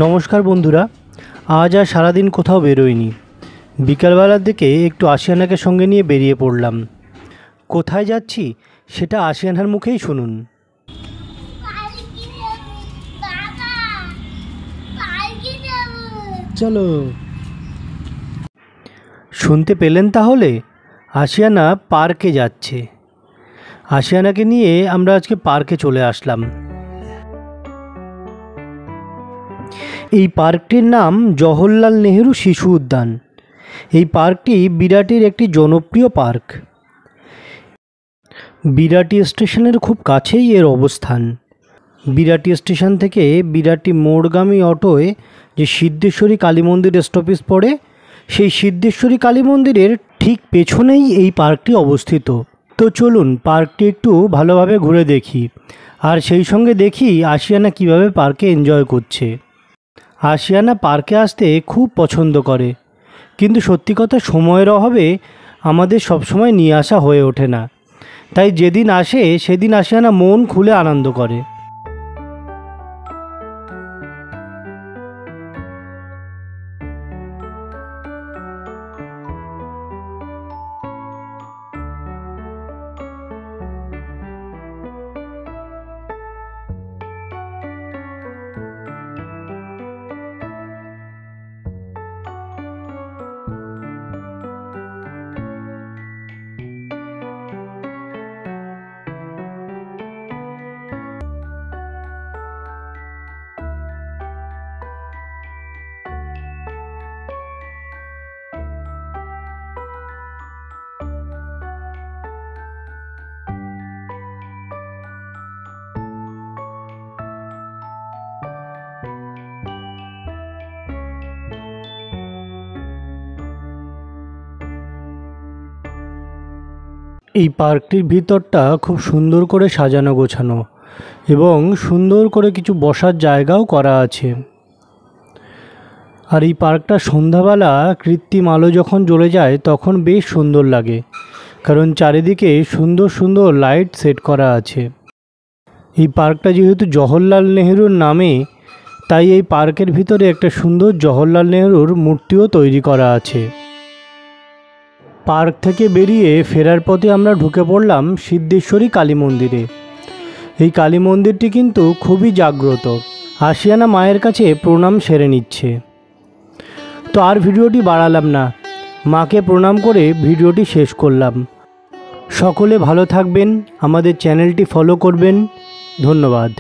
নমস্কার বন্ধুরা, আজ আর সারাদিন কোথাও বেরোইনি। বিকালবেলার দিকে একটু আশিয়ানাকে সঙ্গে নিয়ে বেরিয়ে পড়লাম। কোথায় যাচ্ছি সেটা আশিয়ানার মুখেই শুনুন। চলো, শুনতে পেলেন তাহলে? আশিয়ানা পার্কে যাচ্ছে। আশিয়ানাকে নিয়ে আমরা আজকে পার্কে চলে আসলাম। এই পার্কটির নাম জওহরলাল নেহেরু শিশু উদ্যান। এই পার্কটি বিরাটির একটি জনপ্রিয় পার্ক। বিরাটি স্টেশনের খুব কাছেই এর অবস্থান। বিরাটি স্টেশন থেকে বিরাটি মোড়গামী অটোয় যে সিদ্ধেশ্বরী কালী মন্দির স্টপেজ পড়ে, সেই সিদ্ধেশ্বরী কালী মন্দিরের ঠিক পেছনেই এই পার্কটি অবস্থিত। তো চলুন পার্কটি একটু ভালোভাবে ঘুরে দেখি, আর সেই সঙ্গে দেখি আশিয়ানা কিভাবে পার্কে এনজয় করছে। আশিয়ানা পার্কে আসতে খুব পছন্দ করে, কিন্তু সত্যি কথা সময়ের অভাবে আমাদের সবসময় নিয়ে আসা হয়ে ওঠে না। তাই যেদিন আসে সেদিন আশিয়ানা মন খুলে আনন্দ করে। এই পার্কটির ভিতরটা খুব সুন্দর করে সাজানো গোছানো, এবং সুন্দর করে কিছু বসার জায়গাও করা আছে। আর এই পার্কটা সন্ধ্যাবেলা কৃত্রিম আলো যখন জ্বলে যায় তখন বেশ সুন্দর লাগে, কারণ চারিদিকে সুন্দর সুন্দর লাইট সেট করা আছে। এই পার্কটা যেহেতু জওহরলাল নেহেরুর নামে, তাই এই পার্কের ভিতরে একটা সুন্দর জওহরলাল নেহেরুর মূর্তিও তৈরি করা আছে। পার্ক থেকে বেরিয়ে ফেরার পথে আমরা ঢুকে পড়লাম সিদ্ধেশ্বরী কালী মন্দিরে। এই কালী মন্দিরটি কিন্তু খুবই জাগ্রত। আশিয়ানা মায়ের কাছে প্রণাম সেরে নিচ্ছে। তো আর ভিডিওটি বাড়ালাম না, মাকে প্রণাম করে ভিডিওটি শেষ করলাম। সকলে ভালো থাকবেন, আমাদের চ্যানেলটি ফলো করবেন। ধন্যবাদ।